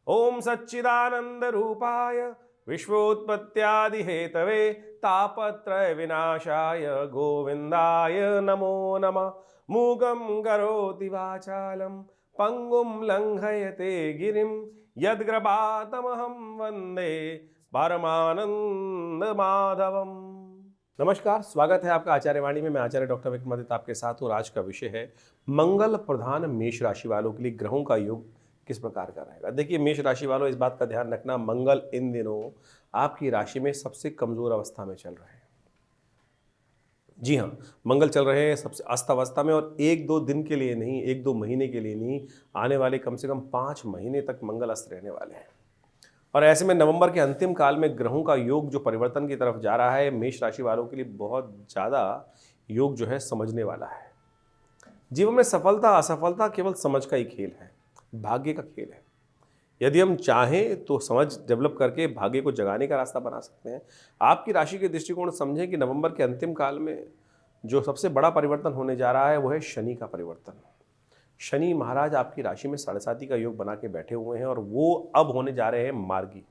ओम सच्चिदानंद रूपाय विश्वोत्पत्त्यादि Hathaway तापत्रय विनाशाय गोविंदाय नमो नमः। मूगं करोति वाचालं पंगुं लंघयते गिरिं यद्ग्रपातमहं वंदे परमानंद माधवम। नमस्कार, स्वागत है आपका आचार्य वाणी में। मैं आचार्य डॉक्टर विक्रमादित्य आपके साथ हूँ। आज का विषय है मंगल प्रधान मेष राशि वालों के लिए ग्रहों का योग किस प्रकार का रहेगा। देखिए मेष राशि वालों, इस बात का ध्यान रखना, मंगल इन दिनों आपकी राशि में सबसे कमजोर अवस्था में चल रहे हैं। जी हाँ, मंगल चल रहे हैं सबसे अस्त अवस्था में, और एक दो दिन के लिए नहीं, एक दो महीने के लिए नहीं, आने वाले कम से कम 5 महीने तक मंगल अस्त रहने वाले हैं। और ऐसे में नवंबर के अंतिम काल में ग्रहों का योग जो परिवर्तन की तरफ जा रहा है, मेष राशि वालों के लिए बहुत ज़्यादा योग जो है समझने वाला है। जीवन में सफलता असफलता केवल समझ का ही खेल है, भाग्य का खेल है। यदि हम चाहें तो समझ डेवलप करके भाग्य को जगाने का रास्ता बना सकते हैं। आपकी राशि के दृष्टिकोण समझें कि नवंबर के अंतिम काल में जो सबसे बड़ा परिवर्तन होने जा रहा है वो है शनि का परिवर्तन। शनि महाराज आपकी राशि में 7.5 का योग बना के बैठे हुए हैं और वो अब होने जा रहे हैं मार्गी।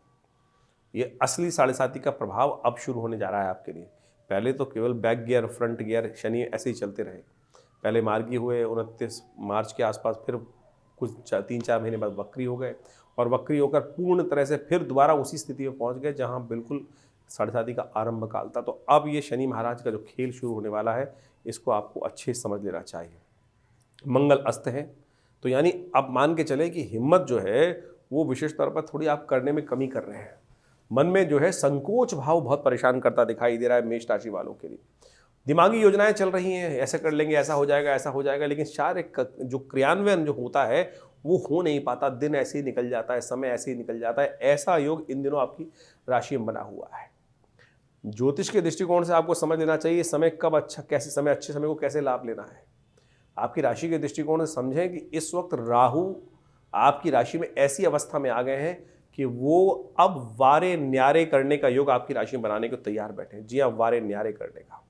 ये असली 7.5 का प्रभाव अब शुरू होने जा रहा है आपके लिए। पहले तो केवल back gear front gear Shani ऐसे ही चलते रहे। पहले मार्गी हुए 29 मार्च के आसपास, फिर कुछ 3-4 महीने बाद वक्री हो गए, और वक्री होकर पूर्ण तरह से फिर दोबारा उसी स्थिति में पहुंच गए जहां बिल्कुल 7.5 का आरंभ काल था। तो अब ये शनि महाराज का जो खेल शुरू होने वाला है, इसको आपको अच्छे से समझ लेना चाहिए। मंगल अस्त है, तो यानी अब मान के चले कि हिम्मत जो है वो विशेष तौर पर थोड़ी आप करने में कमी कर रहे हैं। मन में जो है संकोच भाव बहुत परेशान करता दिखाई दे रहा है मेष राशि वालों के लिए। दिमागी योजनाएं चल रही हैं, ऐसे कर लेंगे, ऐसा हो जाएगा, ऐसा हो जाएगा, लेकिन शारीरिक जो क्रियान्वयन जो होता है वो हो नहीं पाता। दिन ऐसे ही निकल जाता है, समय ऐसे ही निकल जाता है। ऐसा योग इन दिनों आपकी राशि में बना हुआ है। ज्योतिष के दृष्टिकोण से आपको समझ लेना चाहिए समय कब अच्छा, कैसे समय, अच्छे समय को कैसे लाभ लेना है। आपकी राशि के दृष्टिकोण से समझें कि इस वक्त राहु आपकी राशि में ऐसी अवस्था में आ गए हैं कि वो अब वारे न्यारे करने का योग आपकी राशि में बनाने को तैयार बैठे हैं। जी हाँ, वारे न्यारे करने का।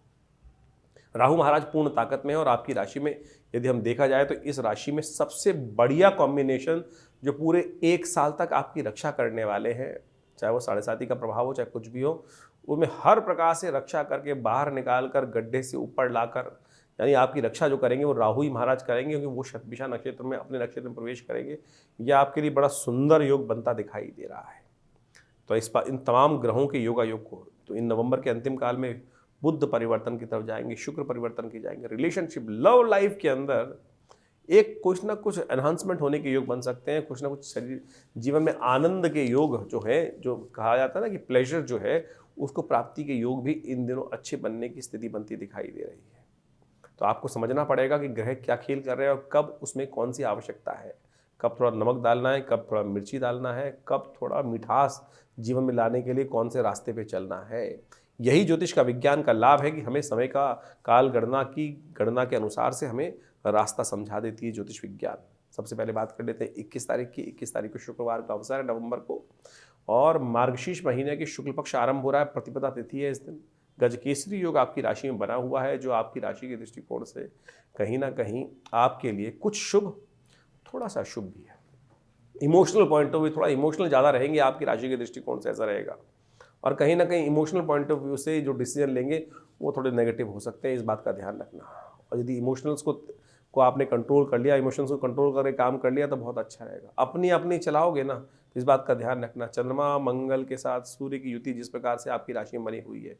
राहु महाराज पूर्ण ताकत में है, और आपकी राशि में यदि हम देखा जाए तो इस राशि में सबसे बढ़िया कॉम्बिनेशन जो पूरे 1 साल तक आपकी रक्षा करने वाले हैं, चाहे वो 7.5 का प्रभाव हो चाहे कुछ भी हो, उनमें हर प्रकार से रक्षा करके बाहर निकाल कर गड्ढे से ऊपर लाकर, यानी आपकी रक्षा जो करेंगे वो राहु ही महाराज करेंगे, क्योंकि वो शतभिषा नक्षत्र में अपने नक्षत्र में प्रवेश करेंगे। यह आपके लिए बड़ा सुंदर योग बनता दिखाई दे रहा है। तो इन तमाम ग्रहों के योगा योग को तो इन नवंबर के अंतिम काल में बुध परिवर्तन की तरफ जाएंगे, शुक्र परिवर्तन की जाएंगे। रिलेशनशिप, लव लाइफ के अंदर एक कुछ ना कुछ एनहांसमेंट होने के योग बन सकते हैं। कुछ ना कुछ शरीर जीवन में आनंद के योग जो है, जो कहा जाता है ना कि प्लेजर जो है, उसको प्राप्ति के योग भी इन दिनों अच्छे बनने की स्थिति बनती दिखाई दे रही है। तो आपको समझना पड़ेगा कि ग्रह क्या खेल कर रहे हैं और कब उसमें कौन सी आवश्यकता है। कब थोड़ा नमक डालना है, कब थोड़ा मिर्ची डालना है, कब थोड़ा मिठास जीवन में लाने के लिए कौन से रास्ते पे चलना है। यही ज्योतिष का विज्ञान का लाभ है कि हमें समय का काल गणना की गणना के अनुसार से हमें रास्ता समझा देती है ज्योतिष विज्ञान। सबसे पहले बात कर लेते हैं 21 तारीख की। 21 तारीख को शुक्रवार का अवसर है नवंबर को, और मार्गशीर्ष महीने की शुक्ल पक्ष आरंभ हो रहा है। प्रतिपदा तिथि है इस दिन। गजकेसरी योग आपकी राशि में बना हुआ है, जो आपकी राशि के दृष्टिकोण से कहीं ना कहीं आपके लिए कुछ शुभ, थोड़ा सा शुभ भी है। इमोशनल पॉइंट ऑफ व्यू, थोड़ा इमोशनल ज़्यादा रहेंगे आपकी राशि के दृष्टिकोण से, ऐसा रहेगा। और कहीं ना कहीं इमोशनल पॉइंट ऑफ व्यू से जो डिसीजन लेंगे वो थोड़े नेगेटिव हो सकते हैं, इस बात का ध्यान रखना। और यदि इमोशनल्स को आपने कंट्रोल कर लिया, इमोशंस को कंट्रोल करके काम कर लिया, तो बहुत अच्छा रहेगा। अपनी अपनी चलाओगे ना, तो इस बात का ध्यान रखना। चंद्रमा मंगल के साथ सूर्य की युति जिस प्रकार से आपकी राशि में बनी हुई है,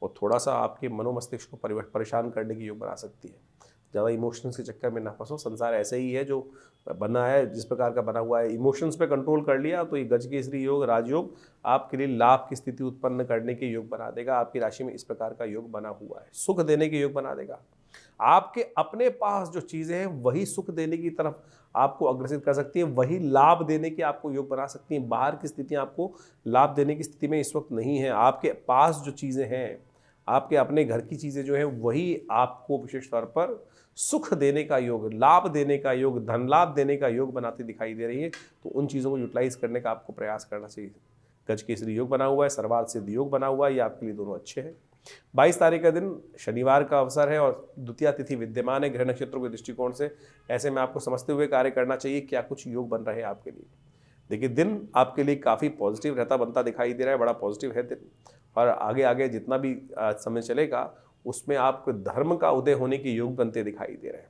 वो थोड़ा सा आपके मनोमस्तिष्क को परेशान करने की योग बना सकती है। ज़्यादा इमोशंस के चक्कर में ना फंसो। संसार ऐसे ही है जो बना है, जिस प्रकार का बना हुआ है। इमोशंस पे कंट्रोल कर लिया तो ये गजकेसरी योग, राजयोग आपके लिए लाभ की स्थिति उत्पन्न करने के योग बना देगा। आपकी राशि में इस प्रकार का योग बना हुआ है, सुख देने के योग बना देगा। आपके अपने पास जो चीज़ें हैं वही सुख देने की तरफ आपको अग्रसित कर सकती है, वही लाभ देने की आपको योग बना सकती हैं। बाहर की स्थितियाँ आपको लाभ देने की स्थिति में इस वक्त नहीं है। आपके पास जो चीज़ें हैं, आपके अपने घर की चीज़ें जो हैं, वही आपको विशेष तौर पर सुख देने का योग, लाभ देने का योग, धन लाभ देने का योग बनाती दिखाई दे रही है। तो उन चीज़ों को यूटिलाइज करने का आपको प्रयास करना चाहिए। गजकेसरी योग बना हुआ है, सर्वार्थ सिद्ध योग बना हुआ है, ये आपके लिए दोनों अच्छे हैं। 22 तारीख का दिन शनिवार का अवसर है और द्वितीया तिथि विद्यमान है ग्रह नक्षत्रों के दृष्टिकोण से। ऐसे में आपको समझते हुए कार्य करना चाहिए क्या कुछ योग बन रहे हैं आपके लिए। देखिए दिन आपके लिए काफ़ी पॉजिटिव रहता बनता दिखाई दे रहा है, बड़ा पॉजिटिव है दिन। और आगे आगे जितना भी समय चलेगा उसमें आपको धर्म का उदय होने के योग बनते दिखाई दे रहे हैं।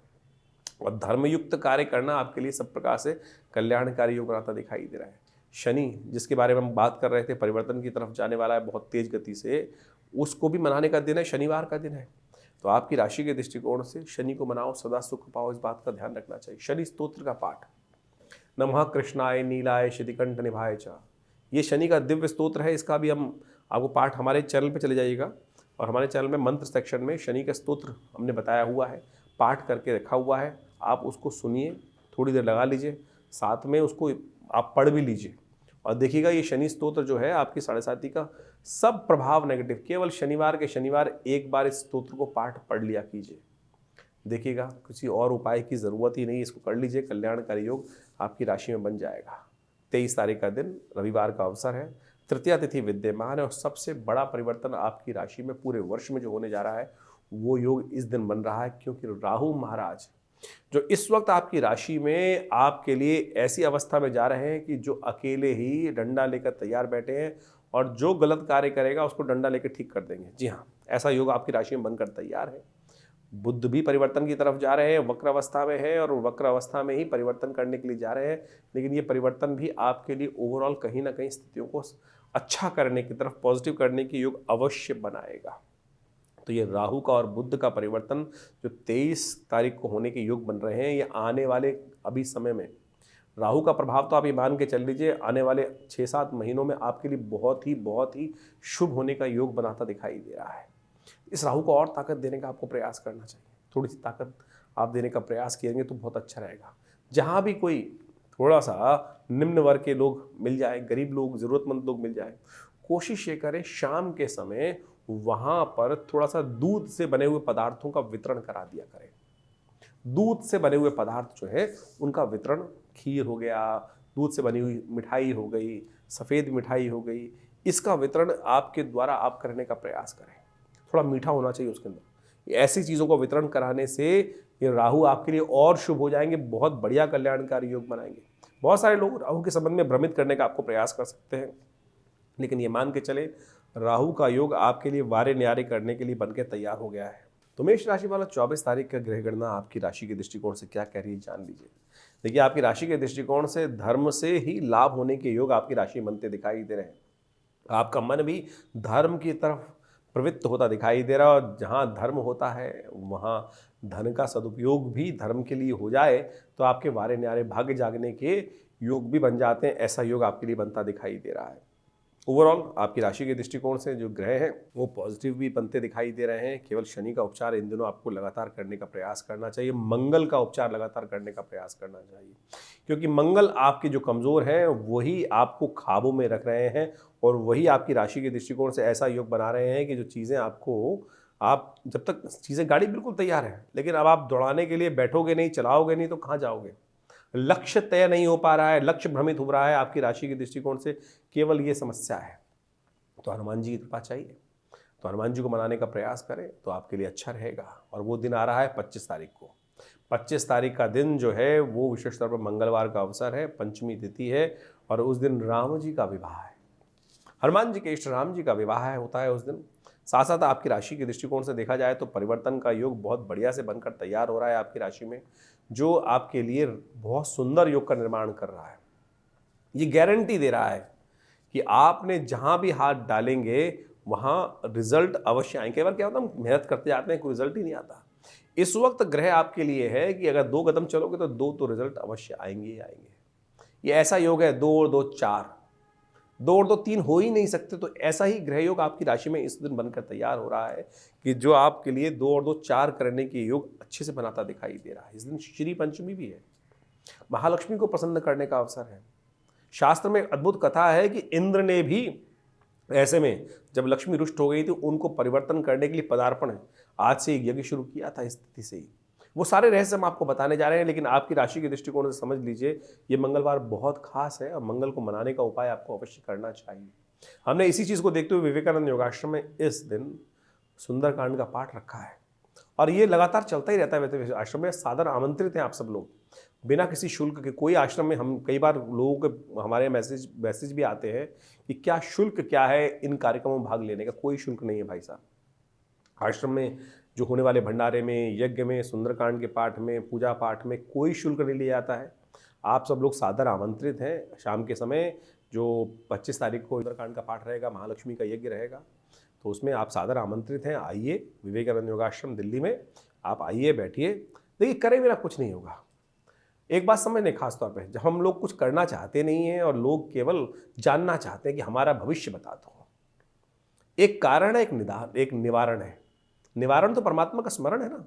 और धर्मयुक्त कार्य करना आपके लिए सब प्रकार से कल्याणकारी योग बनाता दिखाई दे रहा है। शनि जिसके बारे में हम बात कर रहे थे, परिवर्तन की तरफ जाने वाला है बहुत तेज गति से, उसको भी मनाने का दिन है, शनिवार का दिन है। तो आपकी राशि के दृष्टिकोण से शनि को मनाओ, सदा सुख पाओ, इस बात का ध्यान रखना चाहिए। शनि स्तोत्र का पाठ, नमः कृष्णाय नीलाय शितिकंठ निभाय च, ये शनि का दिव्य स्तोत्र है। इसका भी हम आपको पाठ हमारे चैनल पे चले जाइएगा, और हमारे चैनल में मंत्र सेक्शन में शनि का स्तोत्र हमने बताया हुआ है, पाठ करके रखा हुआ है। आप उसको सुनिए, थोड़ी देर लगा लीजिए, साथ में उसको आप पढ़ भी लीजिए और देखिएगा ये शनि स्तोत्र जो है आपकी 7.5 का सब प्रभाव नेगेटिव, केवल शनिवार के शनिवार एक बार इस स्तोत्र को पाठ पढ़ लिया कीजिए, देखिएगा किसी और उपाय की ज़रूरत ही नहीं, इसको कर लीजिए, कल्याणकारी योग आपकी राशि में बन जाएगा। 23 तारीख का दिन रविवार का अवसर है, तृतीया तिथि विद्यमान है और सबसे बड़ा परिवर्तन आपकी राशि में पूरे वर्ष में जो होने जा रहा है वो योग इस दिन बन रहा है, क्योंकि राहु महाराज जो इस वक्त आपकी राशि में आपके लिए ऐसी अवस्था में जा रहे हैं कि जो अकेले ही डंडा लेकर तैयार बैठे हैं और जो गलत कार्य करेगा उसको डंडा लेकर ठीक कर देंगे। जी हाँ, ऐसा योग आपकी राशि में बनकर तैयार है। बुध भी परिवर्तन की तरफ जा रहे हैं, वक्र अवस्था में है और वक्र अवस्था में ही परिवर्तन करने के लिए जा रहे हैं, लेकिन ये परिवर्तन भी आपके लिए ओवरऑल कहीं ना कहीं स्थितियों को अच्छा करने की तरफ, पॉजिटिव करने की योग अवश्य बनाएगा। तो ये राहु का और बुध का परिवर्तन जो 23 तारीख को होने के योग बन रहे हैं, ये आने वाले अभी समय में राहु का प्रभाव तो आप ये मान के चल लीजिए आने वाले 6-7 महीनों में आपके लिए बहुत ही शुभ होने का योग बनाता दिखाई दे रहा है। इस राहु को और ताकत देने का आपको प्रयास करना चाहिए, थोड़ी सी ताकत आप देने का प्रयास करेंगे तो बहुत अच्छा रहेगा। जहाँ भी कोई थोड़ा सा निम्न वर्ग के लोग मिल जाए, गरीब लोग, ज़रूरतमंद लोग मिल जाए, कोशिश ये करें शाम के समय वहाँ पर थोड़ा सा दूध से बने हुए पदार्थों का वितरण करा दिया करें। दूध से बने हुए पदार्थ जो है उनका वितरण, खीर हो गया, दूध से बनी हुई मिठाई हो गई, सफ़ेद मिठाई हो गई, इसका वितरण आपके द्वारा आप करने का प्रयास करें। थोड़ा मीठा होना चाहिए उसके अंदर। ऐसी चीज़ों को वितरण कराने से ये राहु आपके लिए और शुभ हो जाएंगे, बहुत बढ़िया कल्याणकारी योग बनाएंगे। बहुत सारे लोग राहु के संबंध में भ्रमित करने का आपको प्रयास कर सकते हैं, लेकिन ये मान के चले राहु का योग आपके लिए वारे न्यारे करने के लिए बनकर तैयार हो गया है। तो मेष राशि वाला 24 तारीख का ग्रह गणना आपकी राशि के दृष्टिकोण से क्या कह रही है जान लीजिए। देखिए आपकी राशि के दृष्टिकोण से धर्म से ही लाभ होने के योग आपकी राशि में बनते दिखाई दे रहे हैं। आपका मन भी धर्म की तरफ प्रवृत्त होता दिखाई दे रहा है, और जहाँ धर्म होता है वहाँ धन का सदुपयोग भी धर्म के लिए हो जाए तो आपके वारे न्यारे भाग्य जागने के योग भी बन जाते हैं। ऐसा योग आपके लिए बनता दिखाई दे रहा है। ओवरऑल आपकी राशि के दृष्टिकोण से जो ग्रह हैं वो पॉजिटिव भी बनते दिखाई दे रहे हैं। केवल शनि का उपचार इन दिनों आपको लगातार करने का प्रयास करना चाहिए, मंगल का उपचार लगातार करने का प्रयास करना चाहिए, क्योंकि मंगल आपके जो कमज़ोर हैं वही आपको काबू में रख रहे हैं और वही आपकी राशि के दृष्टिकोण से ऐसा योग बना रहे हैं कि जो चीज़ें आपको, आप जब तक चीज़ें, गाड़ी बिल्कुल तैयार है लेकिन अब आप दौड़ाने के लिए बैठोगे नहीं, चलाओगे नहीं तो कहाँ जाओगे। लक्ष्य तय नहीं हो पा रहा है, लक्ष्य भ्रमित हो रहा है आपकी राशि के दृष्टिकोण से, केवल ये समस्या है। तो हनुमान जी की कृपा चाहिए, तो हनुमान जी को मनाने का प्रयास करें तो आपके लिए अच्छा रहेगा। और वो दिन आ रहा है 25 तारीख को। 25 तारीख का दिन जो है वो विशेष तौर पर मंगलवार का अवसर है, पंचमी तिथि है और उस दिन राम जी का विवाह है। हनुमान जी के इष्ट राम जी का विवाह होता है उस दिन। साथ साथ आपकी राशि के दृष्टिकोण से देखा जाए तो परिवर्तन का योग बहुत बढ़िया से बनकर तैयार हो रहा है आपकी राशि में, जो आपके लिए बहुत सुंदर योग का निर्माण कर रहा है। ये गारंटी दे रहा है कि आपने जहां भी हाथ डालेंगे वहां रिजल्ट अवश्य आएंगे। कई बार क्या होता है, हम मेहनत करते जाते हैं, कोई रिजल्ट ही नहीं आता। इस वक्त ग्रह आपके लिए है कि अगर 2 कदम चलोगे तो 2 तो रिजल्ट अवश्य आएंगे ही आएंगे। ये ऐसा योग है 2 और 2 4, 2 और 2 3 हो ही नहीं सकते। तो ऐसा ही ग्रह योग आपकी राशि में इस दिन बनकर तैयार हो रहा है कि जो आपके लिए 2 और 2 4 करने के योग अच्छे से बनाता दिखाई दे रहा है। इस दिन श्री पंचमी भी है, महालक्ष्मी को प्रसन्न करने का अवसर है। शास्त्र में अद्भुत कथा है कि इंद्र ने भी ऐसे में जब लक्ष्मी रुष्ट हो गई थी उनको परिवर्तन करने के लिए पदार्पण आज से एक यज्ञ शुरू किया था। इस स्थिति से ही वो सारे रहस्य हम आपको बताने जा रहे हैं, लेकिन आपकी राशि के दृष्टिकोण से समझ लीजिए ये मंगलवार बहुत खास है और मंगल को मनाने का उपाय आपको अवश्य करना चाहिए। हमने इसी चीज़ को देखते हुए विवेकानंद योगाश्रम में इस दिन सुंदरकांड का पाठ रखा है और ये लगातार चलता ही रहता है। वैसे आश्रम में सादर आमंत्रित हैं आप सब लोग, बिना किसी शुल्क के। कोई आश्रम में, हम कई बार लोगों के हमारे मैसेज भी आते हैं कि क्या शुल्क क्या है इन कार्यक्रमों में भाग लेने का। कोई शुल्क नहीं है भाई साहब। आश्रम में जो होने वाले भंडारे में, यज्ञ में, सुंदरकांड के पाठ में, पूजा पाठ में कोई शुल्क नहीं लिया जाता है। आप सब लोग सादर आमंत्रित हैं। शाम के समय जो 25 तारीख को सुंदरकांड का पाठ रहेगा, महालक्ष्मी का यज्ञ रहेगा, तो उसमें आप सादर आमंत्रित हैं। आइए, विवेकानंद योगाश्रम दिल्ली में आप आइए, बैठिए। देखिए, करे बिना कुछ नहीं होगा। एक बात समझने, खास तौर पे जब हम लोग कुछ करना चाहते नहीं हैं और लोग केवल जानना चाहते हैं कि हमारा भविष्य बता दो, एक कारण है, एक निवारण है। निवारण तो परमात्मा का स्मरण है ना।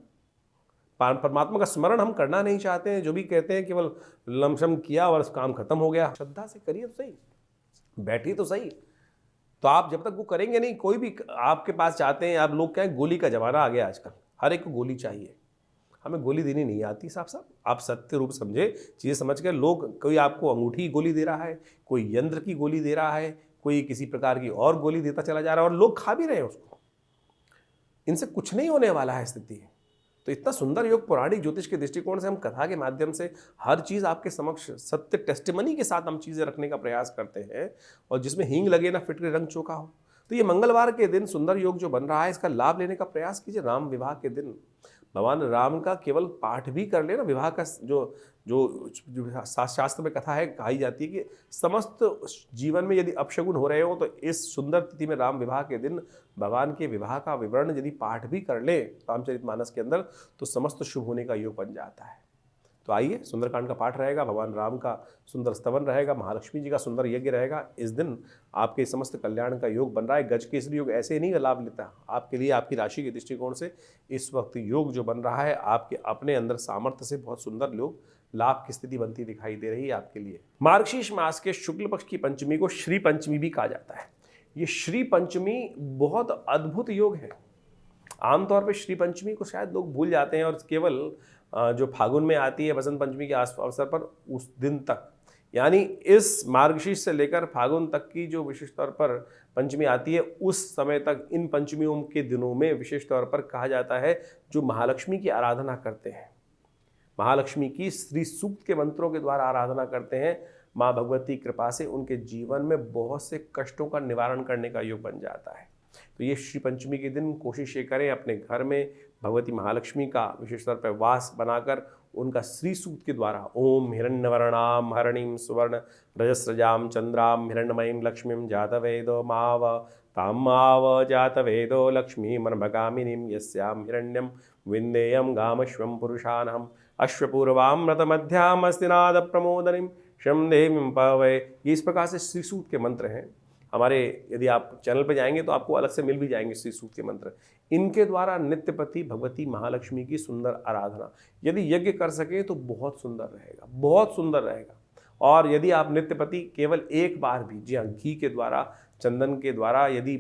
परमात्मा का स्मरण हम करना नहीं चाहते हैं। जो भी कहते हैं केवल लमसम किया और काम खत्म हो गया। श्रद्धा से करिए तो सही, बैठिए तो सही। तो आप जब तक वो करेंगे नहीं, कोई भी आपके पास चाहते हैं, आप लोग क्या है, गोली का जमाना आ गया आजकल, हर एक को गोली चाहिए। हमें गोली देनी नहीं आती साहब साहब। आप सत्य रूप समझे, चीज़ें समझ के। लोग, कोई आपको अंगूठी की गोली दे रहा है, कोई यंत्र की गोली दे रहा है, कोई किसी प्रकार की और गोली देता चला जा रहा है, और लोग खा भी रहे हैं उसको। इनसे कुछ नहीं होने वाला है स्थिति। तो इतना सुंदर योग, पौराणिक ज्योतिष के दृष्टिकोण से हम कथा के माध्यम से हर चीज़ आपके समक्ष सत्य टेस्टिमनी के साथ हम चीज़ें रखने का प्रयास करते हैं, और जिसमें हींग लगे ना फिटकरी रंग चोखा हो। तो ये मंगलवार के दिन सुंदर योग जो बन रहा है, इसका लाभ लेने का प्रयास कीजिए। राम विवाह के दिन भगवान राम का केवल पाठ भी कर लेना। विवाह का जो जो जो शास्त्र में कथा है, कही जाती है कि समस्त जीवन में यदि अपशगुन हो रहे हो, तो इस सुंदर तिथि में राम विवाह के दिन भगवान के विवाह का विवरण यदि पाठ भी कर ले रामचरितमानस के अंदर, तो समस्त शुभ होने का योग बन जाता है। तो आइए, सुंदरकांड का पाठ रहेगा, भगवान राम का सुंदर स्तवन रहेगा, महालक्ष्मी जी का सुंदर यज्ञ रहेगा। इस दिन आपके समस्त कल्याण का योग बन रहा है। गज केसरी योग ऐसे ही नहीं लाभ लेता आपके लिए। आपकी राशि के दृष्टिकोण से इस वक्त योग जो बन रहा है, आपके अपने अंदर सामर्थ्य से बहुत सुंदर योग लाभ की स्थिति बनती दिखाई दे रही है आपके लिए। मार्गशीर्ष मास के शुक्ल पक्ष की पंचमी को श्री पंचमी भी कहा जाता है। ये श्री पंचमी बहुत अद्भुत योग है। आमतौर पर श्री पंचमी को शायद लोग भूल जाते हैं, और केवल जो फागुन में आती है बसंत पंचमी के अवसर पर, उस दिन तक, यानी इस मार्गशीर्ष से लेकर फागुन तक की जो विशेष तौर पर पंचमी आती है, उस समय तक इन पंचमियों के दिनों में विशेष तौर पर कहा जाता है जो महालक्ष्मी की आराधना करते हैं, महालक्ष्मी की श्री सूक्त के मंत्रों के द्वारा आराधना करते हैं, माँ भगवती कृपा से उनके जीवन में बहुत से कष्टों का निवारण करने का योग बन जाता है। तो ये श्री पंचमी के दिन कोशिश ये करें, अपने घर में भगवती महालक्ष्मी का विशेष तौर पर वास बनाकर उनका श्री सूक्त के द्वारा ओम हिरण्यवर्णाम हरणीम सुवर्ण रजस्रजाम चंद्राम हिरण्यमयीं लक्ष्मीं जातवेदो माव ताम माव जातवेदो लक्ष्मी मनभगामिनीं यस्याम हिरण्यम विन्देयम गामश्वम पुरुषानहम अश्वपूर्वाम रतमध्याम अस्तिनाद प्रमोदनीम शम देवीं पवै। ये इस प्रकार से श्री सूक्त के मंत्र हैं हमारे। यदि आप चैनल पर जाएंगे तो आपको अलग से मिल भी जाएंगे श्री सूक्त के मंत्र। इनके द्वारा नित्यपति भगवती महालक्ष्मी की सुंदर आराधना यदि यज्ञ कर सके तो बहुत सुंदर रहेगा, बहुत सुंदर रहेगा। और यदि आप नित्यपति केवल एक बार भी, जी हाँ, घी के द्वारा, चंदन के द्वारा, यदि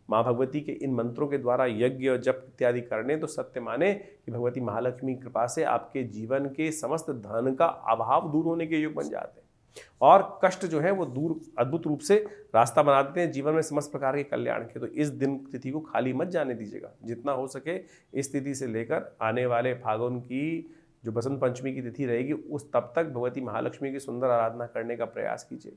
माँ भगवती के इन मंत्रों के द्वारा यज्ञ और जप इत्यादि करने, तो सत्य माने कि भगवती महालक्ष्मी की कृपा से आपके जीवन के समस्त धन का अभाव दूर होने के योग बन जाते हैं, और कष्ट जो है वो दूर अद्भुत रूप से रास्ता बना देते हैं जीवन में समस्त प्रकार के कल्याण के। तो इस दिन तिथि को खाली मत जाने दीजिएगा। जितना हो सके इस तिथि से लेकर आने वाले फागुन की जो बसंत पंचमी की तिथि रहेगी, उस तब तक भगवती महालक्ष्मी की सुंदर आराधना करने का प्रयास कीजिए।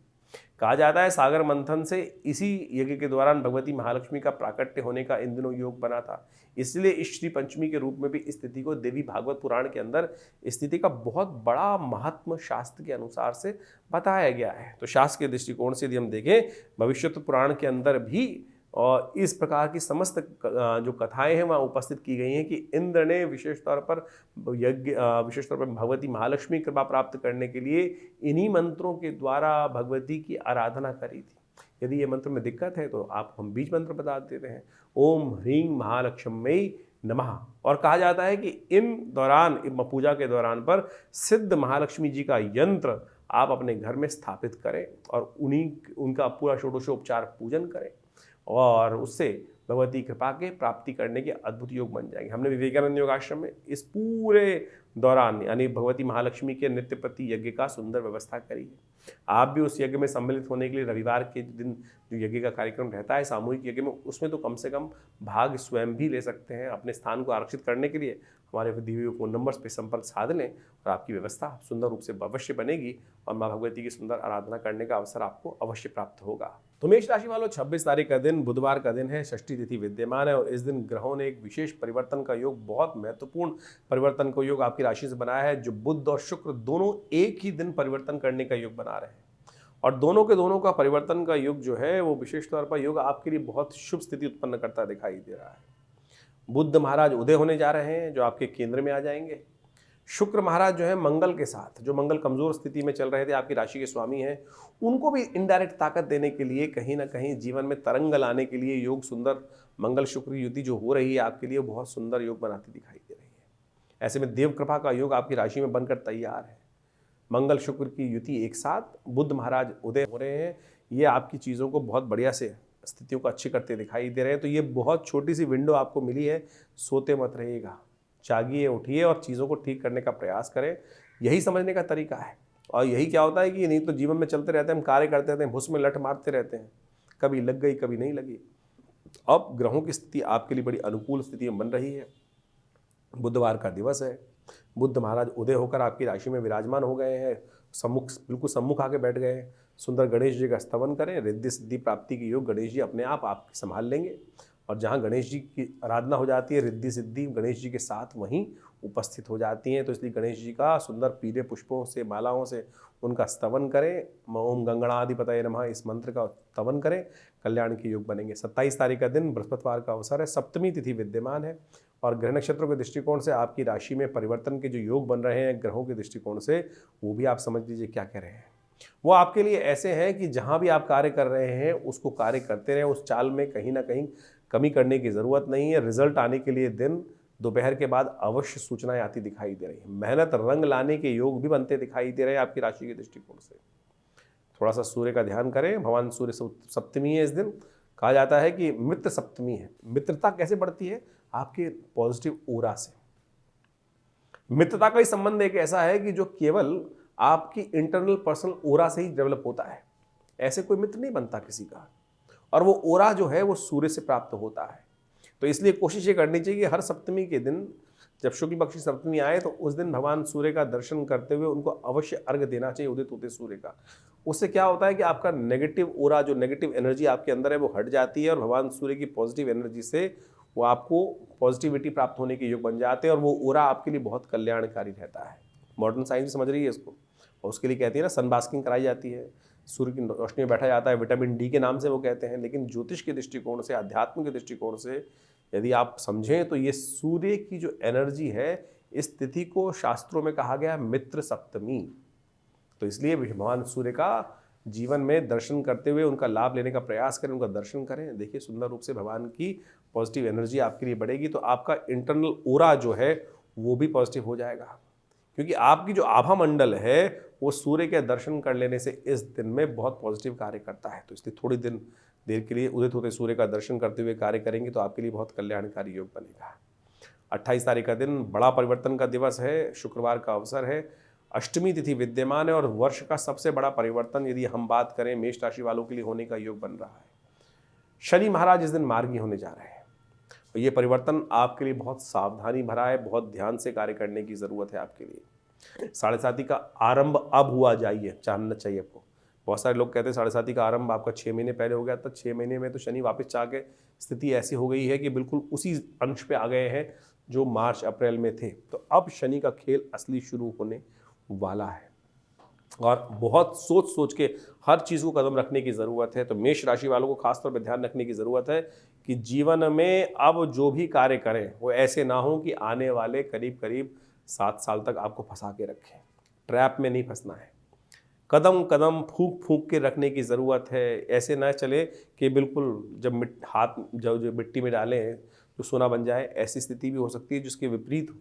कहा जाता है सागर मंथन से इसी यज्ञ के दौरान भगवती महालक्ष्मी का प्राकट्य होने का इन दिनों योग बना था। इसलिए इस श्री पंचमी के रूप में भी इस तिथि को देवी भागवत पुराण के अंदर इस तिथि का बहुत बड़ा महात्म शास्त्र के अनुसार से बताया गया है। तो शास्त्र के दृष्टिकोण से यदि हम देखें, भविष्यत्व पुराण के अंदर भी और इस प्रकार की समस्त जो कथाएं हैं वहाँ उपस्थित की गई हैं कि इंद्र ने विशेष तौर पर विशेष तौर पर भगवती महालक्ष्मी कृपा प्राप्त करने के लिए इन्हीं मंत्रों के द्वारा भगवती की आराधना करी थी। यदि ये मंत्र में दिक्कत है तो आप हम बीज मंत्र बता देते हैं, ओम ह्रीं महालक्ष्म्यै नमः। और कहा जाता है कि इन दौरान पूजा के दौरान पर सिद्ध महालक्ष्मी जी का यंत्र आप अपने घर में स्थापित करें और उनका पूरा षोडशोपचार पूजन करें, और उससे भगवती कृपा के प्राप्ति करने के अद्भुत योग बन जाएंगे। हमने विवेकानंद योगाश्रम में इस पूरे दौरान यानी भगवती महालक्ष्मी के नित्यपति यज्ञ का सुंदर व्यवस्था करी है। आप भी उस यज्ञ में सम्मिलित होने के लिए रविवार के दिन जो यज्ञ का कार्यक्रम रहता है सामूहिक यज्ञ में, उसमें तो कम से कम भाग स्वयं भी ले सकते हैं। अपने स्थान को आरक्षित करने के लिए हमारे दिए हुए फ़ोन नंबर्स पे संपर्क साध लें और आपकी व्यवस्था सुंदर रूप से अवश्य बनेगी और माँ भगवती की सुंदर आराधना करने का अवसर आपको अवश्य प्राप्त होगा। तो मेष राशि वालों, 26 तारीख का दिन बुधवार का दिन है, षष्ठी तिथि विद्यमान है और इस दिन ग्रहों ने एक विशेष परिवर्तन का योग, बहुत महत्वपूर्ण परिवर्तन का योग आपकी राशि से बनाया है, जो बुध और शुक्र दोनों एक ही दिन परिवर्तन करने का योग बना रहे हैं। और दोनों के दोनों का परिवर्तन का योग जो है वो विशेष तौर पर योग आपके लिए बहुत शुभ स्थिति उत्पन्न करता दिखाई दे रहा है। बुध महाराज उदय होने जा रहे हैं जो आपके केंद्र में आ जाएंगे। शुक्र महाराज जो है मंगल के साथ, जो मंगल कमजोर स्थिति में चल रहे थे, आपकी राशि के स्वामी हैं, उनको भी इनडायरेक्ट ताकत देने के लिए, कहीं ना कहीं जीवन में तरंग लाने के लिए योग सुंदर मंगल शुक्र युति जो हो रही है आपके लिए बहुत सुंदर योग बनाती दिखाई दे रही है। ऐसे में देव कृपा का योग आपकी राशि में बनकर तैयार है। मंगल शुक्र की युति एक साथ, बुध महाराज उदय हो रहे हैं, ये आपकी चीज़ों को बहुत बढ़िया से स्थितियों को अच्छी करते दिखाई दे रहे हैं। तो ये बहुत छोटी सी विंडो आपको मिली है, सोते मत रहिएगा, जागिए, उठिए और चीज़ों को ठीक करने का प्रयास करें। यही समझने का तरीका है। और यही क्या होता है कि नहीं तो जीवन में चलते रहते हैं, हम कार्य करते रहते हैं, भुस में लठ मारते रहते हैं, कभी लग गई कभी नहीं लगी। अब ग्रहों की स्थिति आपके लिए बड़ी अनुकूल स्थिति में बन रही है। बुधवार का दिवस है, बुध महाराज उदय होकर आपकी राशि में विराजमान हो गए हैं, बिल्कुल सम्मुख आके बैठ गए हैं। सुंदर गणेश जी का स्तवन करें, रिद्धि सिद्धि प्राप्ति की योग गणेश जी अपने आप आपकी संभाल लेंगे। और जहाँ गणेश जी की आराधना हो जाती है, रिद्धि सिद्धि गणेश जी के साथ वहीं उपस्थित हो जाती हैं। तो इसलिए गणेश जी का सुंदर पीले पुष्पों से, मालाओं से उनका स्तवन करें। ओम गंगणाधिपतये नमः इस मंत्र का स्तवन करें, कल्याण के योग बनेंगे। 27 तारीख का दिन बृहस्पतिवार का अवसर है, सप्तमी तिथि विद्यमान है और ग्रह नक्षत्रों के दृष्टिकोण से आपकी राशि में परिवर्तन के जो योग बन रहे हैं ग्रहों के दृष्टिकोण से, वो भी आप समझ लीजिए क्या कह रहे हैं। वो आपके लिए ऐसे हैं कि जहाँ भी आप कार्य कर रहे हैं उसको कार्य करते रहें, उस चाल में कहीं ना कहीं कमी करने की ज़रूरत नहीं है। रिजल्ट आने के लिए दिन दोपहर के बाद अवश्य सूचनाएं आती दिखाई दे रही है। मेहनत रंग लाने के योग भी बनते दिखाई दे रहे हैं आपकी राशि के दृष्टिकोण से। थोड़ा सा सूर्य का ध्यान करें, भगवान सूर्य सप्तमी है इस दिन। कहा जाता है कि मित्र सप्तमी है। मित्रता कैसे बढ़ती है? आपके पॉजिटिव ओरा से। मित्रता का ही संबंध एक ऐसा है कि जो केवल आपकी इंटरनल पर्सनल ओरा से ही डेवलप होता है। ऐसे कोई मित्र नहीं बनता किसी का, और वो ओरा जो है वो सूर्य से प्राप्त होता है। तो इसलिए कोशिश ये करनी चाहिए कि हर सप्तमी के दिन जब शुक्ल पक्ष की सप्तमी आए तो उस दिन भगवान सूर्य का दर्शन करते हुए उनको अवश्य अर्घ्य देना चाहिए उदित होते सूर्य का। उससे क्या होता है कि आपका नेगेटिव ओरा, जो नेगेटिव एनर्जी आपके अंदर है, वो हट जाती है और भगवान सूर्य की पॉजिटिव एनर्जी से वो आपको पॉजिटिविटी प्राप्त होने के योग बन जाते हैं और वो ओरा आपके लिए बहुत कल्याणकारी रहता है। मॉडर्न साइंस समझ रही है इसको, और उसके लिए कहती है ना सनबास्किंग कराई जाती है, सूर्य की रोशनी में बैठा जाता है, विटामिन डी के नाम से वो कहते हैं। लेकिन ज्योतिष के दृष्टिकोण से, अध्यात्म के दृष्टिकोण से यदि आप समझें तो ये सूर्य की जो एनर्जी है, इस तिथि को शास्त्रों में कहा गया मित्र सप्तमी। तो इसलिए भगवान सूर्य का जीवन में दर्शन करते हुए उनका लाभ लेने का प्रयास करें, उनका दर्शन करें। देखिए सुंदर रूप से भगवान की पॉजिटिव एनर्जी आपके लिए बढ़ेगी, तो आपका इंटरनल ओरा जो है वो भी पॉजिटिव हो जाएगा। क्योंकि आपकी जो आभा मंडल है वो सूर्य के दर्शन कर लेने से इस दिन में बहुत पॉजिटिव कार्य करता है। तो इसलिए थोड़ी देर के लिए उदित होते सूर्य का दर्शन करते हुए कार्य करेंगे तो आपके लिए बहुत कल्याणकारी योग बनेगा। 28 तारीख का दिन बड़ा परिवर्तन का दिवस है, शुक्रवार का अवसर है, अष्टमी तिथि विद्यमान है और वर्ष का सबसे बड़ा परिवर्तन यदि हम बात करें मेष राशि वालों के लिए होने का योग बन रहा है। शनि महाराज इस दिन मार्गी होने जा रहे हैं। तो ये परिवर्तन आपके लिए बहुत सावधानी भरा है, बहुत ध्यान से कार्य करने की जरूरत है आपके लिए। साढ़े साथी का आरंभ अब हुआ जाइए जानना चाहिए आपको। बहुत सारे लोग कहते हैं साढ़े साथी का आरंभ आपका 6 महीने पहले हो गया था। 6 महीने में तो शनि वापस चाह के स्थिति ऐसी हो गई है कि बिल्कुल उसी अंश पे आ गए हैं जो मार्च अप्रैल में थे। तो अब शनि का खेल असली शुरू होने वाला है और बहुत सोच सोच के हर चीज़ को कदम रखने की ज़रूरत है। तो मेष राशि वालों को खासतौर पर ध्यान रखने की ज़रूरत है कि जीवन में अब जो भी कार्य करें वो ऐसे ना हो कि आने वाले करीब करीब 7 साल तक आपको फंसा के रखें। ट्रैप में नहीं फंसना है, कदम कदम फूंक फूंक के रखने की ज़रूरत है। ऐसे ना चले कि बिल्कुल जब हाथ जो मिट्टी में डालें तो सोना बन जाए, ऐसी स्थिति भी हो सकती है जिसके विपरीत हो।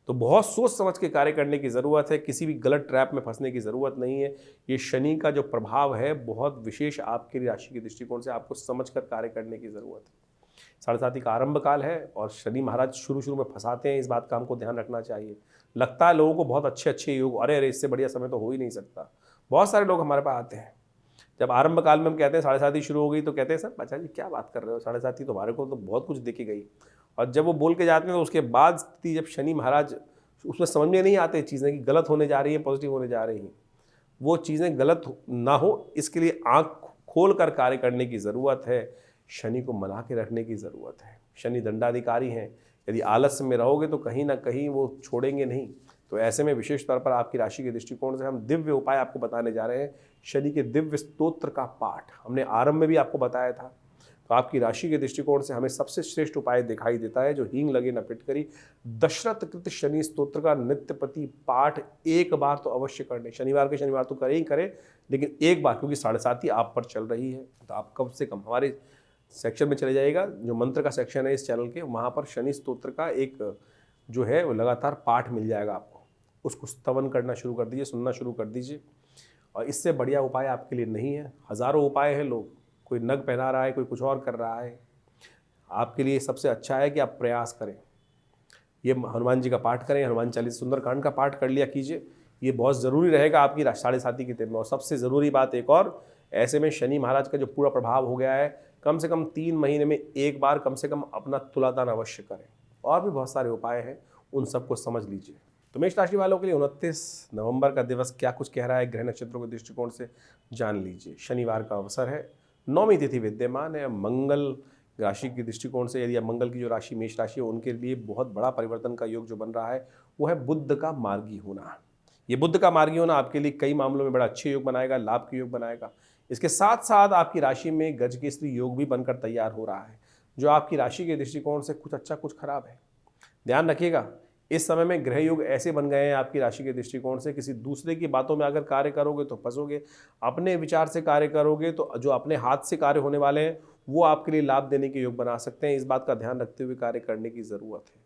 तो बहुत सोच समझ के कार्य करने की ज़रूरत है, किसी भी गलत ट्रैप में फंसने की ज़रूरत नहीं है। ये शनि का जो प्रभाव है बहुत विशेष आपकी राशि के दृष्टिकोण से, आपको समझ कर कार्य करने की ज़रूरत है। साढ़े साथी का आरंभ काल है और शनि महाराज शुरू में फंसाते हैं, इस बात का हमको ध्यान रखना चाहिए। लगता है लोगों को बहुत अच्छे योग, अरे इससे बढ़िया समय तो हो ही नहीं सकता, बहुत सारे लोग हमारे पास आते हैं, जब आरंभ काल में हम कहते हैं 7.5 शुरू हो गई तो कहते हैं सर अच्छा जी क्या बात कर रहे हो, 7.5 तो हमारे को तो बहुत कुछ देके गई। और जब वो बोल के जाते हैं तो उसके बाद स्थिति जब शनि महाराज उसमें समझ में नहीं आते चीज़ें कि गलत होने जा रही है पॉजिटिव होने जा रही हैं, वो चीज़ें गलत ना हो इसके लिए आँख खोल कर कार्य करने की ज़रूरत है। शनि को मना के रखने की ज़रूरत है। शनि दंडाधिकारी हैं, यदि आलस्य में रहोगे तो कहीं ना कहीं वो छोड़ेंगे नहीं। तो ऐसे में विशेष तौर पर आपकी राशि के दृष्टिकोण से हम दिव्य उपाय आपको बताने जा रहे हैं। शनि के दिव्य स्तोत्र का पाठ हमने आरंभ में भी आपको बताया था। तो आपकी राशि के दृष्टिकोण से हमें सबसे श्रेष्ठ उपाय दिखाई देता है जो हींग लगे न फिटकरी दशरथ कृत शनि स्तोत्र का नित्यपति पाठ एक बार तो अवश्य कर लें। शनिवार के शनिवार तो करें ही करें, लेकिन एक बार, क्योंकि 7.5 आप पर चल रही है तो आप कम से कम हमारे सेक्शन में चले जाइएगा, जो मंत्र का सेक्शन है इस चैनल के, वहाँ पर शनि स्तोत्र का एक जो है वो लगातार पाठ मिल जाएगा आपको। उसको स्तवन करना शुरू कर दीजिए, सुनना शुरू कर दीजिए। और इससे बढ़िया उपाय आपके लिए नहीं है। हज़ारों उपाय हैं, लोग कोई नग पहना रहा है, कोई कुछ और कर रहा है। आपके लिए सबसे अच्छा है कि आप प्रयास करें, ये हनुमान जी का पाठ करें, हनुमान चालीसा सुंदरकांड का पाठ कर लिया कीजिए, ये बहुत ज़रूरी रहेगा आपकी 7.5 की दिन में। और सबसे ज़रूरी बात एक और, ऐसे में शनि महाराज का जो पूरा प्रभाव हो गया है, कम से कम 3 महीने में एक बार कम से कम अपना तुलादान अवश्य करें। और भी बहुत सारे उपाय हैं, उन सबको समझ लीजिए। तो मेष राशि वालों के लिए 29 नवंबर का दिवस क्या कुछ कह रहा है ग्रह नक्षत्रों के दृष्टिकोण से जान लीजिए। शनिवार का अवसर है, 9वीं तिथि विद्यमान है। मंगल राशि के दृष्टिकोण से, यदि मंगल की जो राशि मेष राशि है, उनके लिए बहुत बड़ा परिवर्तन का योग जो बन रहा है वो है बुध का मार्गी होना। ये बुध का मार्गी होना आपके लिए कई मामलों में बड़ा अच्छे योग बनाएगा, लाभ के योग बनाएगा। इसके साथ साथ आपकी राशि में गज केसरी योग भी बनकर तैयार हो रहा है, जो आपकी राशि के दृष्टिकोण से कुछ अच्छा कुछ खराब है। ध्यान रखिएगा, इस समय में ग्रह योग ऐसे बन गए हैं आपकी राशि के दृष्टिकोण से, किसी दूसरे की बातों में अगर कार्य करोगे तो फंसोगे, अपने विचार से कार्य करोगे तो जो अपने हाथ से कार्य होने वाले हैं वो आपके लिए लाभ देने के योग बना सकते हैं। इस बात का ध्यान रखते हुए कार्य करने की ज़रूरत है।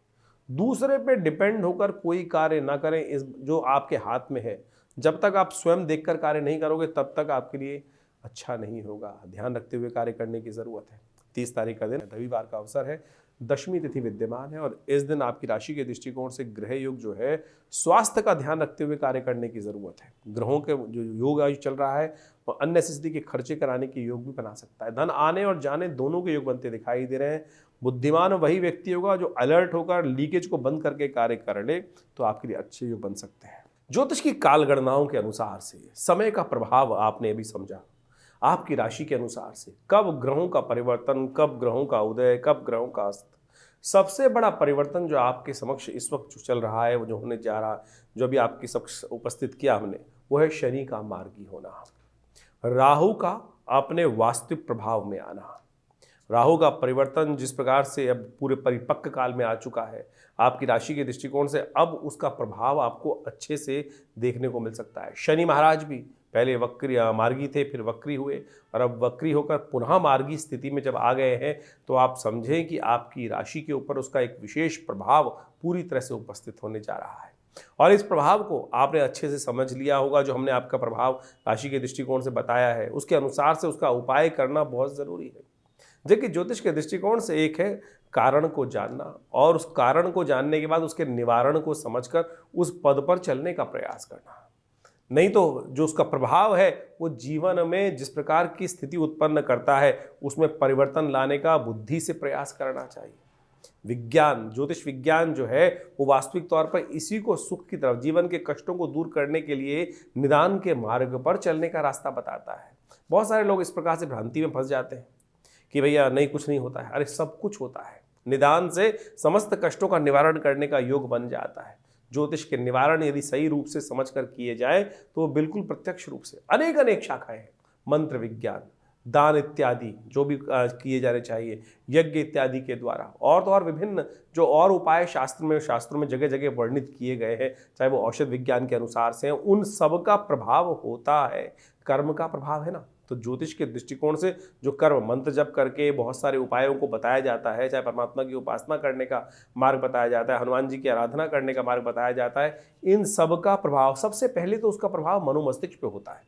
दूसरे पे डिपेंड होकर कोई कार्य ना करें, इस जो आपके हाथ में है, जब तक आप स्वयं देखकर कार्य नहीं करोगे तब तक आपके लिए अच्छा नहीं होगा। ध्यान रखते हुए कार्य करने की ज़रूरत है। 30 तारीख का दिन रविवार का अवसर है, 10वीं तिथि विद्यमान है। और इस दिन आपकी राशि के दृष्टिकोण से ग्रह योग जो है, स्वास्थ्य का ध्यान रखते हुए कार्य करने की ज़रूरत है। ग्रहों के जो योग आज चल रहा है वो अननेसेसरी के खर्चे कराने के योग भी बना सकता है। धन आने और जाने दोनों के योग बनते दिखाई दे रहे हैं। बुद्धिमान वही व्यक्ति होगा जो अलर्ट होकर लीकेज को बंद करके कार्य कर ले, तो आपके लिए अच्छे योग बन सकते हैं। ज्योतिष की काल गणनाओं के अनुसार से समय का प्रभाव आपने अभी समझा। आपकी राशि के अनुसार से कब ग्रहों का परिवर्तन, कब ग्रहों का उदय, कब ग्रहों का अस्त। सबसे बड़ा परिवर्तन जो आपके समक्ष इस वक्त जो चल रहा है, वो जो होने जा रहा, जो अभी आपके समक्ष उपस्थित किया हमने, वो है शनि का मार्गी होना, राहु का अपने वास्तविक प्रभाव में आना। राहु का परिवर्तन जिस प्रकार से अब पूरे परिपक्व काल में आ चुका है आपकी राशि के दृष्टिकोण से, अब उसका प्रभाव आपको अच्छे से देखने को मिल सकता है। शनि महाराज भी पहले वक्री मार्गी थे, फिर वक्री हुए, और अब वक्री होकर पुनः मार्गी स्थिति में जब आ गए हैं, तो आप समझें कि आपकी राशि के ऊपर उसका एक विशेष प्रभाव पूरी तरह से उपस्थित होने जा रहा है। और इस प्रभाव को आपने अच्छे से समझ लिया होगा। जो हमने आपका प्रभाव राशि के दृष्टिकोण से बताया है, उसके अनुसार से उसका उपाय करना बहुत ज़रूरी है। जबकि ज्योतिष के दृष्टिकोण से एक है कारण को जानना, और उस कारण को जानने के बाद उसके निवारण को समझकर उस पद पर चलने का प्रयास करना। नहीं तो जो उसका प्रभाव है वो जीवन में जिस प्रकार की स्थिति उत्पन्न करता है, उसमें परिवर्तन लाने का बुद्धि से प्रयास करना चाहिए। विज्ञान, ज्योतिष विज्ञान जो है, वो वास्तविक तौर पर इसी को सुख की तरफ, जीवन के कष्टों को दूर करने के लिए निदान के मार्ग पर चलने का रास्ता बताता है। बहुत सारे लोग इस प्रकार से भ्रांति में फंस जाते हैं कि भैया नहीं, कुछ नहीं होता है। अरे सब कुछ होता है। निदान से समस्त कष्टों का निवारण करने का योग बन जाता है। ज्योतिष के निवारण यदि सही रूप से समझकर किए जाए तो वो बिल्कुल प्रत्यक्ष रूप से अनेक अनेक शाखाएं हैं। मंत्र विज्ञान, दान इत्यादि जो भी किए जाने चाहिए, यज्ञ इत्यादि के द्वारा, और तो और विभिन्न जो और उपाय शास्त्रों में जगह जगह वर्णित किए गए हैं, चाहे वो औषध विज्ञान के अनुसार से हैं, उन सब का प्रभाव होता है। कर्म का प्रभाव है ना। तो ज्योतिष के दृष्टिकोण से जो कर्म, मंत्र जप करके बहुत सारे उपायों को बताया जाता है, चाहे परमात्मा की उपासना करने का मार्ग बताया जाता है, हनुमान जी की आराधना करने का मार्ग बताया जाता है, इन सब का प्रभाव सबसे पहले तो उसका प्रभाव मनोमस्तिष्क पे होता है।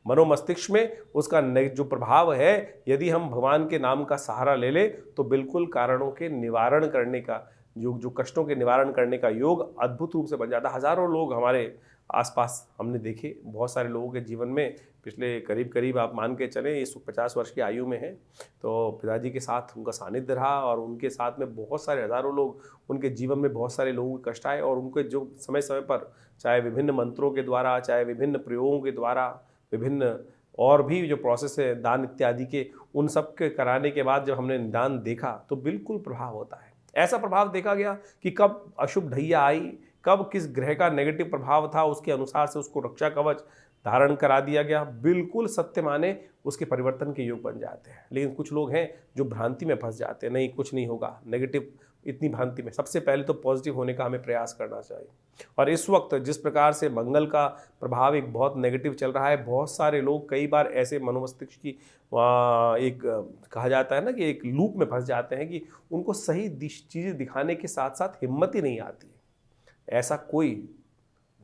मनोमस्तिष्क में उसका जो प्रभाव है, यदि हम भगवान के नाम का सहारा ले ले तो बिल्कुल कारणों के निवारण करने का जो कष्टों के निवारण करने का योग अद्भुत रूप से बन जाता है। हजारों लोग हमारे आसपास हमने देखे बहुत सारे लोगों के जीवन में पिछले करीब करीब आप मान के चलें इस 50 वर्ष की आयु में हैं, तो पिताजी के साथ उनका सानिध्य रहा और उनके साथ में बहुत सारे हज़ारों लोग, उनके जीवन में बहुत सारे लोगों के कष्ट आए और उनके जो समय समय पर चाहे विभिन्न मंत्रों के द्वारा, चाहे विभिन्न प्रयोगों के द्वारा, विभिन्न और भी जो प्रोसेस है दान इत्यादि के, उन सब के कराने के बाद जब हमने निदान देखा तो बिल्कुल प्रभाव होता है। ऐसा प्रभाव देखा गया कि कब अशुभ ढैया आई, कब किस ग्रह का नेगेटिव प्रभाव था, उसके अनुसार से उसको रक्षा कवच धारण करा दिया गया। बिल्कुल सत्य माने उसके परिवर्तन के योग बन जाते हैं। लेकिन कुछ लोग हैं जो भ्रांति में फंस जाते हैं, नहीं कुछ नहीं होगा, नेगेटिव इतनी भ्रांति में। सबसे पहले तो पॉजिटिव होने का हमें प्रयास करना चाहिए। और इस वक्त जिस प्रकार से मंगल का प्रभाव एक बहुत नेगेटिव चल रहा है, बहुत सारे लोग कई बार ऐसे मनोमस्तिष्क की एक कहा जाता है ना कि एक लूप में फंस जाते हैं कि उनको सही चीज़ें दिखाने के साथ साथ हिम्मत ही नहीं आती। ऐसा कोई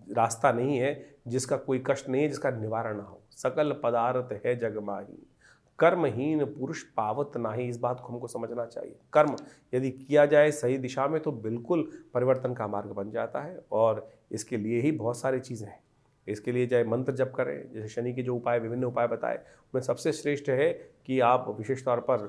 रास्ता नहीं है जिसका कोई कष्ट नहीं है, जिसका निवारण ना हो। सकल पदार्थ है जग माही, कर्महीन पुरुष पावत नाही। इस बात को हमको समझना चाहिए। कर्म यदि किया जाए सही दिशा में तो बिल्कुल परिवर्तन का मार्ग बन जाता है। और इसके लिए ही बहुत सारी चीज़ें हैं। इसके लिए चाहे मंत्र जप करें, जैसे शनि के जो उपाय, विभिन्न उपाय बताए, उनमें सबसे श्रेष्ठ है कि आप विशेष तौर पर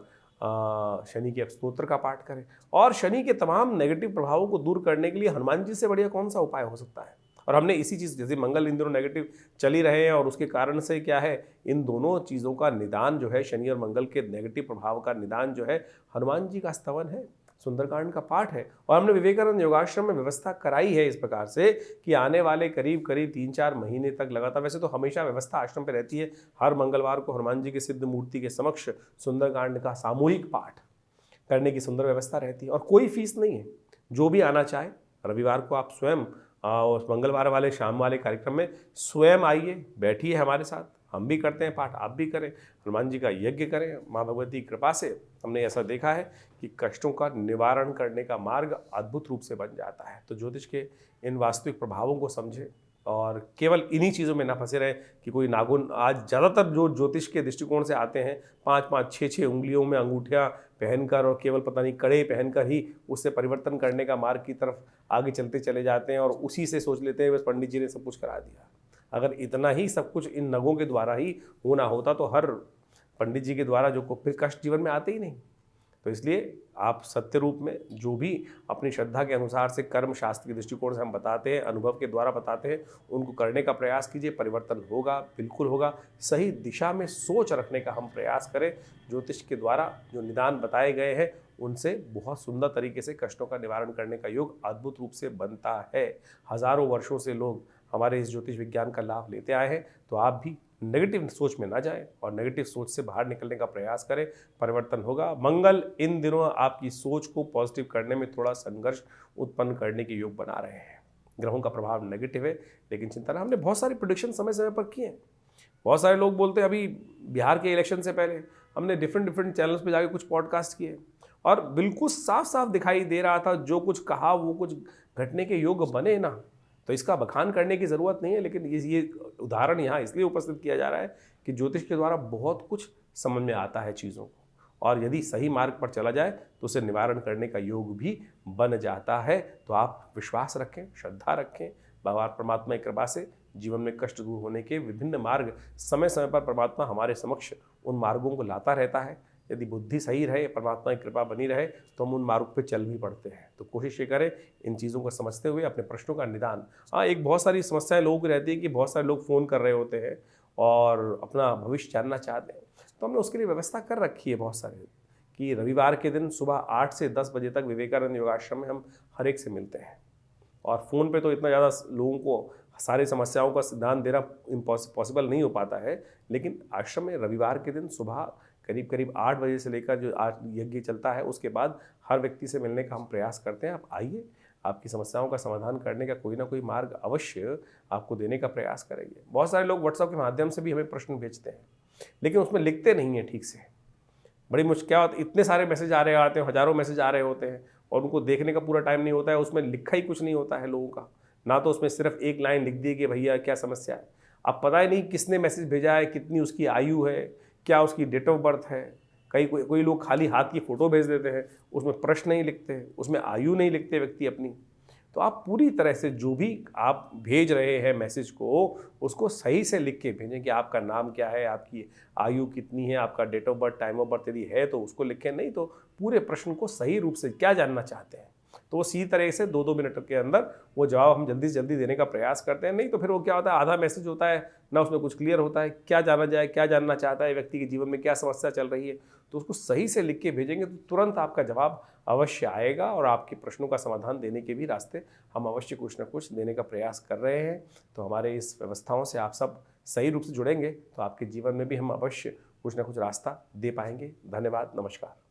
शनि के स्तोत्र का पाठ करें। और शनि के तमाम नेगेटिव प्रभावों को दूर करने के लिए हनुमान जी से बढ़िया कौन सा उपाय हो सकता है। और हमने इसी चीज़, जैसे मंगल इन दिनों नेगेटिव चल ही रहे हैं और उसके कारण से क्या है, इन दोनों चीज़ों का निदान जो है, शनि और मंगल के नेगेटिव प्रभाव का निदान जो है, हनुमान जी का स्तवन है, सुंदरकांड का पाठ है। और हमने विवेकानंद योगाश्रम में व्यवस्था कराई है इस प्रकार से कि आने वाले करीब करीब 3-4 महीने तक लगातार, वैसे तो हमेशा व्यवस्था आश्रम पे रहती है, हर मंगलवार को हनुमान जी के सिद्ध मूर्ति के समक्ष सुंदरकांड का सामूहिक पाठ करने की सुंदर व्यवस्था रहती है। और कोई फीस नहीं है, जो भी आना चाहे रविवार को आप स्वयं उस मंगलवार वाले शाम वाले कार्यक्रम में स्वयं आइए, बैठिए हमारे साथ, हम भी करते हैं पाठ, आप भी करें, हनुमान जी का यज्ञ करें। माँ भगवती की कृपा से हमने ऐसा देखा है कि कष्टों का निवारण करने का मार्ग अद्भुत रूप से बन जाता है। तो ज्योतिष के इन वास्तविक प्रभावों को समझें और केवल इन्हीं चीज़ों में ना फंसे रहे कि कोई नाखून, आज ज़्यादातर जो ज्योतिष के दृष्टिकोण से आते हैं 5-5, 6-6 उंगलियों में अंगूठियाँ पहनकर और केवल पता नहीं कड़े पहनकर ही उससे परिवर्तन करने का मार्ग की तरफ आगे चलते चले जाते हैं और उसी से सोच लेते हैं बस पंडित जी ने सब कुछ करा दिया। अगर इतना ही सब कुछ इन नगों के द्वारा ही होना होता तो हर पंडित जी के द्वारा जो फिर कष्ट जीवन में आते ही नहीं। तो इसलिए आप सत्य रूप में जो भी अपनी श्रद्धा के अनुसार से कर्म शास्त्र के दृष्टिकोण से हम बताते हैं, अनुभव के द्वारा बताते हैं, उनको करने का प्रयास कीजिए। परिवर्तन होगा, बिल्कुल होगा। सही दिशा में सोच रखने का हम प्रयास करें। ज्योतिष के द्वारा जो निदान बताए गए हैं उनसे बहुत सुंदर तरीके से कष्टों का निवारण करने का योग अद्भुत रूप से बनता है। हजारों वर्षों से लोग हमारे इस ज्योतिष विज्ञान का लाभ लेते आए हैं। तो आप भी नेगेटिव सोच में ना जाएं और नेगेटिव सोच से बाहर निकलने का प्रयास करें, परिवर्तन होगा। मंगल इन दिनों आपकी सोच को पॉजिटिव करने में थोड़ा संघर्ष उत्पन्न करने के योग बना रहे हैं। ग्रहों का प्रभाव नेगेटिव है, लेकिन चिंता ना, हमने बहुत सारी प्रेडिक्शन समय समय पर किए हैं। बहुत सारे लोग बोलते हैं, अभी बिहार के इलेक्शन से पहले हमने डिफरेंट चैनल्स पर जाके कुछ पॉडकास्ट किए और बिल्कुल साफ साफ दिखाई दे रहा था जो कुछ कहा वो कुछ घटने के योग बने ना। तो इसका बखान करने की ज़रूरत नहीं है, लेकिन ये उदाहरण यहाँ इसलिए उपस्थित किया जा रहा है कि ज्योतिष के द्वारा बहुत कुछ समझ में आता है चीज़ों को, और यदि सही मार्ग पर चला जाए तो उसे निवारण करने का योग भी बन जाता है। तो आप विश्वास रखें, श्रद्धा रखें, भगवान परमात्मा की कृपा से जीवन में कष्ट दूर होने के विभिन्न मार्ग समय समय पर परमात्मा हमारे समक्ष उन मार्गों को लाता रहता है। यदि बुद्धि सही रहे, परमात्मा की कृपा बनी रहे, तो हम उन मार्ग पे चल भी पड़ते हैं। तो कोशिश ये करें इन चीज़ों को समझते हुए अपने प्रश्नों का निदान। हाँ, एक बहुत सारी समस्याएं लोगों की रहती है कि बहुत सारे लोग फ़ोन कर रहे होते हैं और अपना भविष्य जानना चाहते हैं। तो हमने उसके लिए व्यवस्था कर रखी है बहुत सारे कि रविवार के दिन सुबह 8 से 10 बजे तक विवेकानंद योगाश्रम में हम हर एक से मिलते हैं। और फ़ोन पे तो इतना ज़्यादा लोगों को सारी समस्याओं का सिद्धांत देना पॉसिबल नहीं हो पाता है, लेकिन आश्रम में रविवार के दिन सुबह करीब 8 बजे से लेकर जो आज यज्ञ चलता है उसके बाद हर व्यक्ति से मिलने का हम प्रयास करते हैं। आप आइए, आपकी समस्याओं का समाधान करने का कोई ना कोई मार्ग अवश्य आपको देने का प्रयास करेंगे। बहुत सारे लोग व्हाट्सएप के माध्यम से भी हमें प्रश्न भेजते हैं, लेकिन उसमें लिखते नहीं हैं ठीक से। बड़ी मुश्किल होती, इतने सारे मैसेज आ रहे आते हैं, हज़ारों मैसेज आ रहे होते हैं और उनको देखने का पूरा टाइम नहीं होता है। उसमें लिखा ही कुछ नहीं होता है लोगों का, ना तो उसमें सिर्फ एक लाइन लिख दी कि भैया क्या समस्या है। अब पता ही नहीं किसने मैसेज भेजा है, कितनी उसकी आयु है, क्या उसकी डेट ऑफ बर्थ है। कोई लोग खाली हाथ की फ़ोटो भेज देते हैं, उसमें प्रश्न नहीं लिखते, उसमें आयु नहीं लिखते व्यक्ति अपनी। तो आप पूरी तरह से जो भी आप भेज रहे हैं मैसेज को, उसको सही से लिख के भेजें कि आपका नाम क्या है, आपकी आयु कितनी है, आपका date of birth, time of birth यदि है तो उसको लिखें, नहीं तो पूरे प्रश्न को सही रूप से क्या जानना चाहते हैं। तो वो इसी तरह से 2-2 मिनट के अंदर वो जवाब हम जल्दी से जल्दी देने का प्रयास करते हैं। नहीं तो फिर वो क्या होता है, आधा मैसेज होता है, ना उसमें कुछ क्लियर होता है, क्या जाना जाए, क्या जानना चाहता है व्यक्ति के जीवन में, क्या समस्या चल रही है। तो उसको सही से लिख के भेजेंगे तो तुरंत आपका जवाब अवश्य आएगा और आपके प्रश्नों का समाधान देने के भी रास्ते हम अवश्य कुछ ना कुछ देने का प्रयास कर रहे हैं। तो हमारे इस व्यवस्थाओं से आप सब सही रूप से जुड़ेंगे तो आपके जीवन में भी हम अवश्य कुछ ना कुछ रास्ता दे पाएंगे। धन्यवाद, नमस्कार।